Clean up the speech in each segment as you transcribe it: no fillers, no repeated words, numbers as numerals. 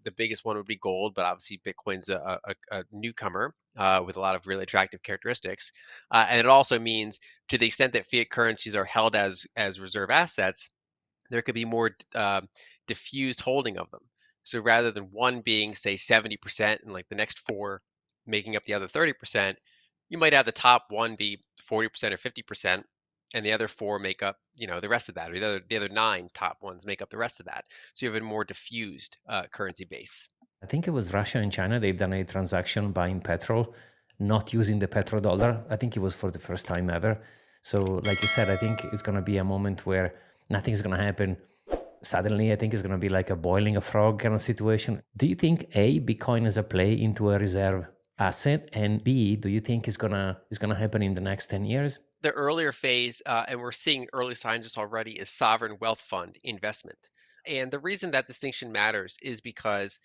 The biggest one would be gold, but obviously Bitcoin's a newcomer with a lot of really attractive characteristics. And it also means to the extent that fiat currencies are held as reserve assets, there could be more diffused holding of them. So rather than one being, say, 70% and like the next four making up the other 30%, you might have the top one be 40% or 50%, and the other four make up, the rest of that, or the other nine top ones make up the rest of that. So you have a more diffused currency base. I think it was Russia and China. They've done a transaction buying petrol, not using the petrodollar. I think it was for the first time ever. So, like you said, I think it's going to be a moment where nothing's going to happen suddenly. I think it's going to be like a boiling a frog kind of situation. Do you think A, Bitcoin is a play into a reserve asset, and B, do you think it's gonna happen in the next 10 years? The earlier phase, and we're seeing early signs of this already, is sovereign wealth fund investment. And the reason that distinction matters is because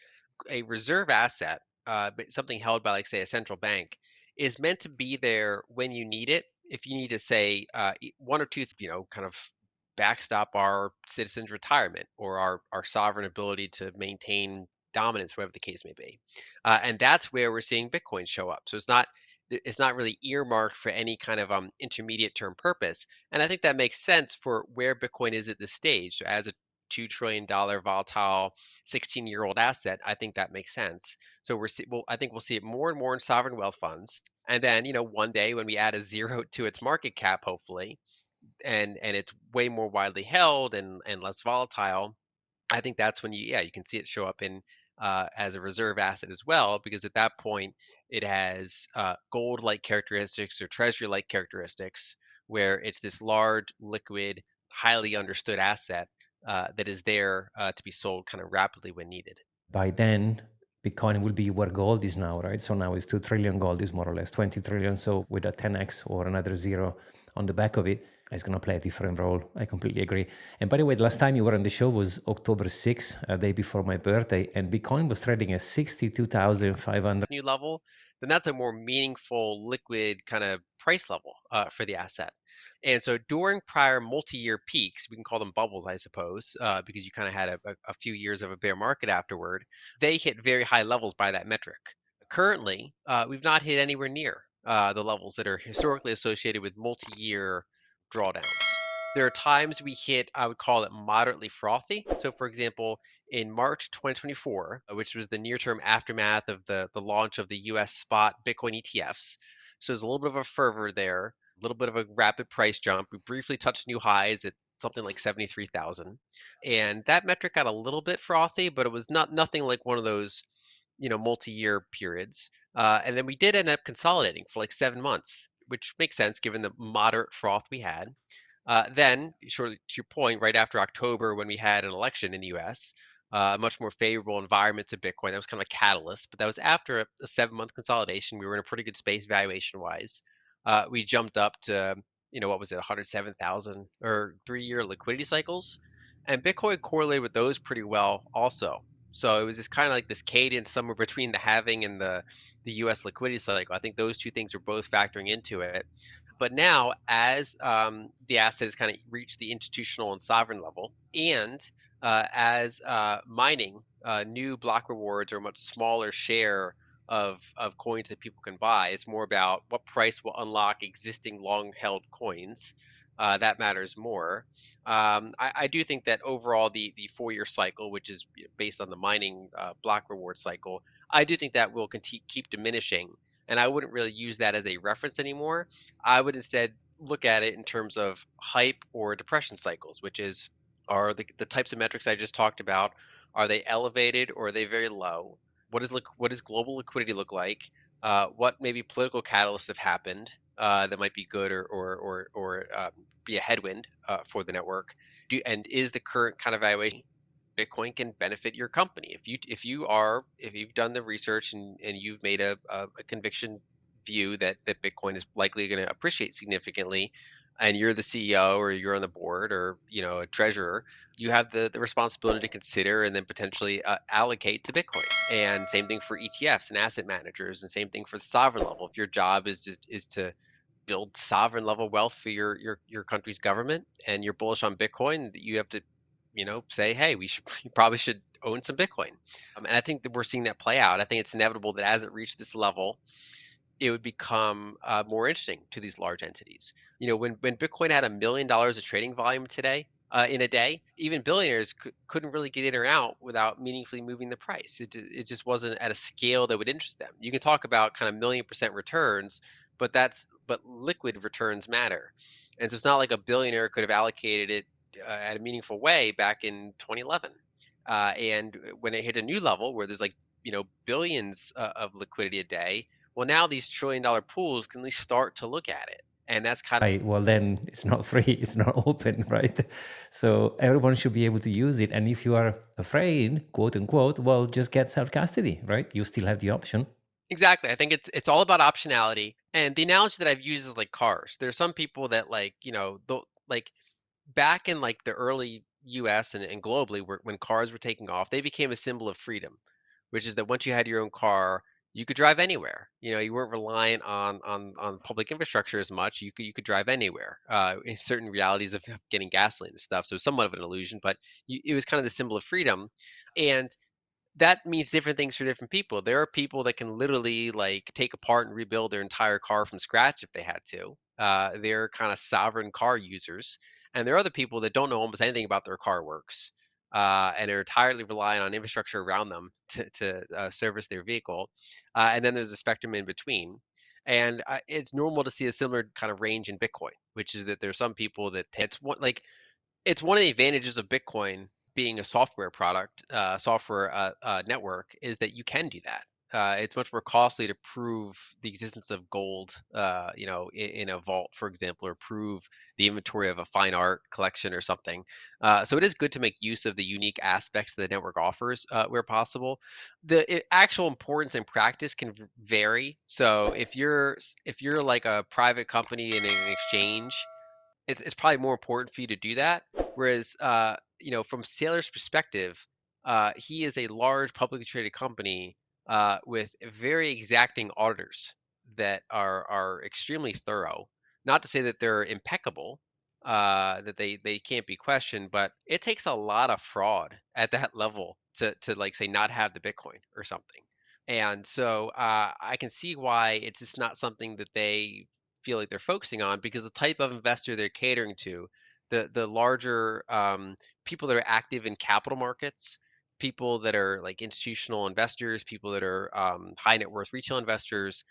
a reserve asset, but something held by, like, say, a central bank, is meant to be there when you need it. If you need to, say, one or two, kind of backstop our citizens' retirement or our sovereign ability to maintain dominance, whatever the case may be. And that's where we're seeing Bitcoin show up. So it's not really earmarked for any kind of intermediate term purpose. And I think that makes sense for where Bitcoin is at this stage. So as a $2 trillion volatile 16-year-old asset, I think that makes sense. So I think we'll see it more and more in sovereign wealth funds. And then, one day when we add a zero to its market cap, hopefully, and it's way more widely held and less volatile, I think that's when you can see it show up in as a reserve asset as well, because at that point it has gold-like characteristics or treasury-like characteristics, where it's this large, liquid, highly understood asset that is there to be sold kind of rapidly when needed. By then, Bitcoin will be where gold is now, right? So now it's 2 trillion, gold is more or less 20 trillion. So with a 10x or another zero on the back of it, it's going to play a different role. I completely agree. And by the way, the last time you were on the show was October 6th, a day before my birthday, and Bitcoin was trading at 62,500. New level, then that's a more meaningful liquid kind of price level for the asset. And so during prior multi-year peaks, we can call them bubbles, I suppose, because you kind of had a few years of a bear market afterward, they hit very high levels by that metric. Currently, we've not hit anywhere near the levels that are historically associated with multi-year drawdowns. There are times we hit, I would call it moderately frothy. So, for example, in March 2024, which was the near-term aftermath of the launch of the US spot Bitcoin ETFs. So there's a little bit of a fervor there, a little bit of a rapid price jump. We briefly touched new highs at something like 73,000. And that metric got a little bit frothy, but it was nothing like one of those, multi-year periods. And then we did end up consolidating for like 7 months, which makes sense given the moderate froth we had. Then, shortly to your point, right after October, when we had an election in the US, a much more favorable environment to Bitcoin. That was kind of a catalyst, but that was after a 7 month consolidation. We were in a pretty good space valuation wise. We jumped up to, what was it, 107,000 or 3 year liquidity cycles. And Bitcoin correlated with those pretty well also. So it was just kind of like this cadence somewhere between the halving and the US liquidity cycle. I think those two things are both factoring into it. But now, as the asset has kind of reached the institutional and sovereign level, and as mining new block rewards are a much smaller share of coins that people can buy, it's more about what price will unlock existing long held coins. That matters more. I do think that overall, the 4 year cycle, which is based on the mining block reward cycle, I do think that will keep diminishing. And I wouldn't really use that as a reference anymore. I would instead look at it in terms of hype or depression cycles, which is, are the types of metrics I just talked about, are they elevated or are they very low? What does global liquidity look like? What maybe political catalysts have happened that might be good or be a headwind for the network? And is the current kind of valuation Bitcoin can benefit your company? If you've done the research and you've made a conviction view that Bitcoin is likely going to appreciate significantly, and you're the CEO or you're on the board or a treasurer, you have the responsibility to consider and then potentially allocate to Bitcoin. And same thing for ETFs and asset managers, and same thing for the sovereign level. If your job is to build sovereign level wealth for your country's government and you're bullish on Bitcoin, you have to say, hey, we should we probably should own some Bitcoin. And I think that we're seeing that play out. I think it's inevitable that as it reached this level, it would become more interesting to these large entities. When Bitcoin had $1 million of trading volume today, in a day, even billionaires couldn't really get in or out without meaningfully moving the price. It just wasn't at a scale that would interest them. You can talk about kind of million% returns, but liquid returns matter, and so it's not like a billionaire could have allocated it at a meaningful way back in 2011. And when it hit a new level where there's like billions of liquidity a day, well, now these trillion-dollar pools can at least start to look at it, and that's kind Right. Well, then it's not free, it's not open, right? So everyone should be able to use it. And if you are afraid, quote unquote, well, just get self custody, right? You still have the option. exactly. I think it's all about optionality. And the analogy that I've used is like cars. There's some people that like back in like the early US and globally when cars were taking off, they became a symbol of freedom, which is that once you had your own car, you could drive anywhere. You weren't reliant on public infrastructure as much. You could drive anywhere in certain realities of getting gasoline and stuff. So somewhat of an illusion, but it was kind of the symbol of freedom. And that means different things for different people. There are people that can literally like take apart and rebuild their entire car from scratch if they had to. They're kind of sovereign car users, and there are other people that don't know almost anything about their car works, and are entirely relying on infrastructure around them to service their vehicle. And then there's a spectrum in between. And it's normal to see a similar kind of range in Bitcoin, which is that there's some people that it's one of the advantages of Bitcoin being a software product, software network, is that you can do that. It's much more costly to prove the existence of gold, in a vault, for example, or prove the inventory of a fine art collection or something. So it is good to make use of the unique aspects that the network offers where possible. The actual importance in practice can vary. So if you're like a private company in an exchange, it's probably more important for you to do that. Whereas, from Saylor's perspective, he is a large publicly traded company with very exacting auditors that are extremely thorough. Not to say that they're impeccable, that they can't be questioned, but it takes a lot of fraud at that level to like say not have the Bitcoin or something. And so I can see why it's just not something that they feel like they're focusing on because the type of investor they're catering to, the larger people that are active in capital markets, people that are like institutional investors, people that are high net worth retail investors,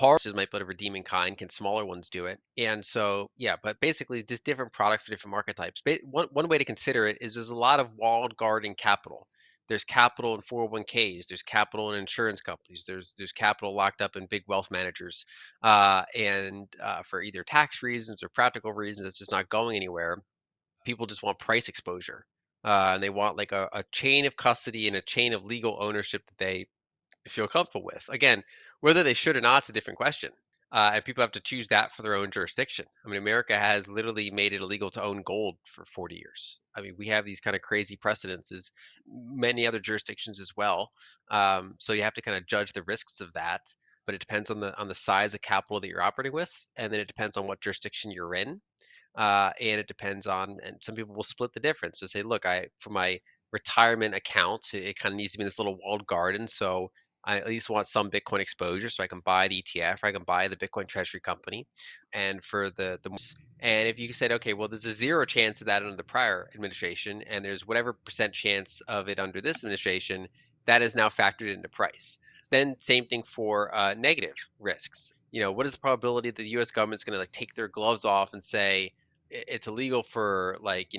might be able to redeem in kind. Can smaller ones do it? And so, yeah, but basically, just different product for different market types. One way to consider it is there's a lot of walled garden capital. There's capital in 401ks. There's capital in insurance companies. There's capital locked up in big wealth managers, and for either tax reasons or practical reasons, it's just not going anywhere. People just want price exposure, and they want like a chain of custody and a chain of legal ownership that they feel comfortable with. Again, whether they should or not is a different question. And people have to choose that for their own jurisdiction. I mean, America has literally made it illegal to own gold for 40 years. I mean, we have these kind of crazy precedences, many other jurisdictions as well. So you have to kind of judge the risks of that. But it depends on the size of capital that you're operating with, and then it depends on what jurisdiction you're in, and it depends on, and some people will split the difference. So say, look, for my retirement account, it kind of needs to be in this little walled garden. So I at least want some Bitcoin exposure so I can buy the ETF or I can buy the Bitcoin treasury company. And for and if you said, okay, well, there's a zero chance of that under the prior administration, and there's whatever percent chance of it under this administration, that is now factored into price. Then same thing for negative risks. What is the probability that the U.S. government's going to like take their gloves off and say it's illegal for like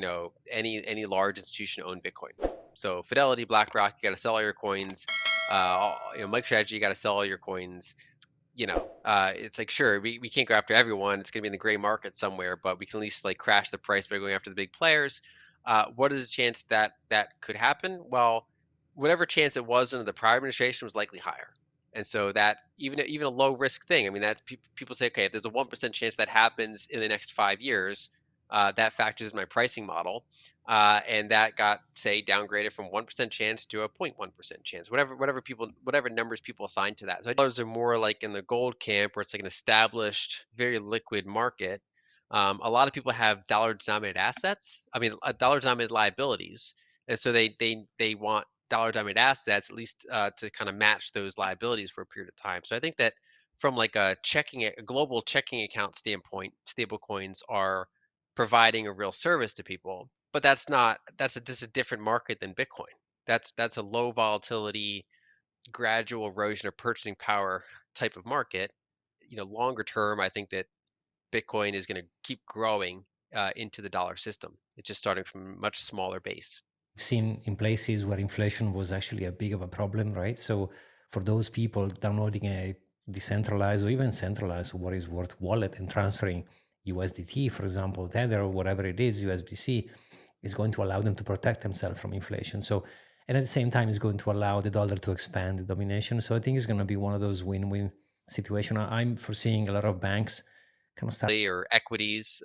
any large institution to own Bitcoin? So Fidelity, BlackRock, you got to sell all your coins. MicroStrategy, you got to sell all your coins. It's like sure we can't go after everyone. It's going to be in the gray market somewhere, but we can at least like crash the price by going after the big players. What is the chance that that could happen? Well, whatever chance it was under the prior administration was likely higher. And so that even a low risk thing, I mean, that's people say, okay, if there's a 1% chance that happens in the next 5 years, that factors in my pricing model, and that got say downgraded from 1% chance to a 0.1% chance, whatever numbers people assign to that. So dollars are more like in the gold camp, where it's like an established, very liquid market. A lot of people have dollar-denominated assets. I mean, dollar-denominated liabilities, and so they want dollar-denominated assets at least to kind of match those liabilities for a period of time. So I think that from like a global checking account standpoint, stable coins are providing a real service to people. But just a different market than Bitcoin. That's a low volatility, gradual erosion of purchasing power type of market. Longer term, I think that Bitcoin is going to keep growing into the dollar system. It's just starting from a much smaller base. Seen in places where inflation was actually a big of a problem, right? So for those people downloading a decentralized or even centralized, what is worth wallet and transferring USDT, for example, Tether or whatever it is, USDC, is going to allow them to protect themselves from inflation. So, and at the same time, it's going to allow the dollar to expand the domination. So I think it's going to be one of those win-win situation. I'm foreseeing a lot of banks kind of start. Or equities,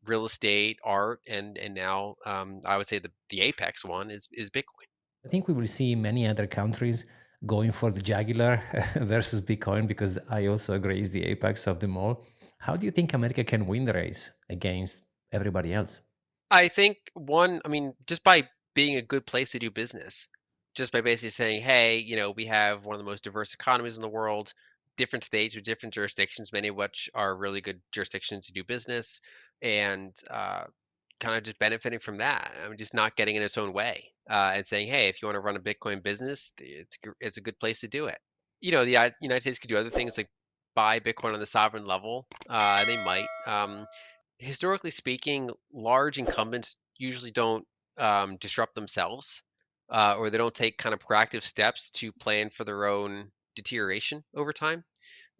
real estate, art, and now I would say the apex one is Bitcoin. I think we will see many other countries going for the jugular versus Bitcoin because I also agree is the apex of them all. How do you think America can win the race against everybody else? I think I mean, just by being a good place to do business, just by basically saying, hey, we have one of the most diverse economies in the world, different states with different jurisdictions, many of which are really good jurisdictions to do business, and kind of just benefiting from that. I mean, just not getting in its own way, and saying, hey, if you want to run a Bitcoin business, it's a good place to do it. The United States could do other things like buy Bitcoin on the sovereign level. They might. Historically speaking, large incumbents usually don't disrupt themselves, or they don't take kind of proactive steps to plan for their own deterioration over time.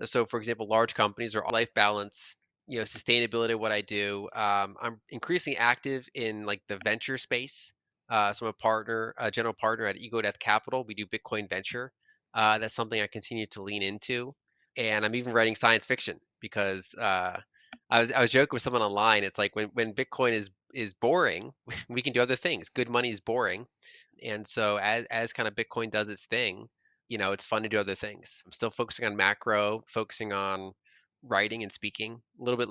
So, for example, large companies are life balance, sustainability of what I do. I'm increasingly active in like the venture space. So I'm a general partner at Ego Death Capital. We do Bitcoin venture. That's something I continue to lean into, and I'm even writing science fiction because I was joking with someone online. It's like when Bitcoin is boring, we can do other things. Good money is boring, and so as kind of Bitcoin does its thing, it's fun to do other things. I'm still focusing on macro, focusing on writing and speaking, a little bit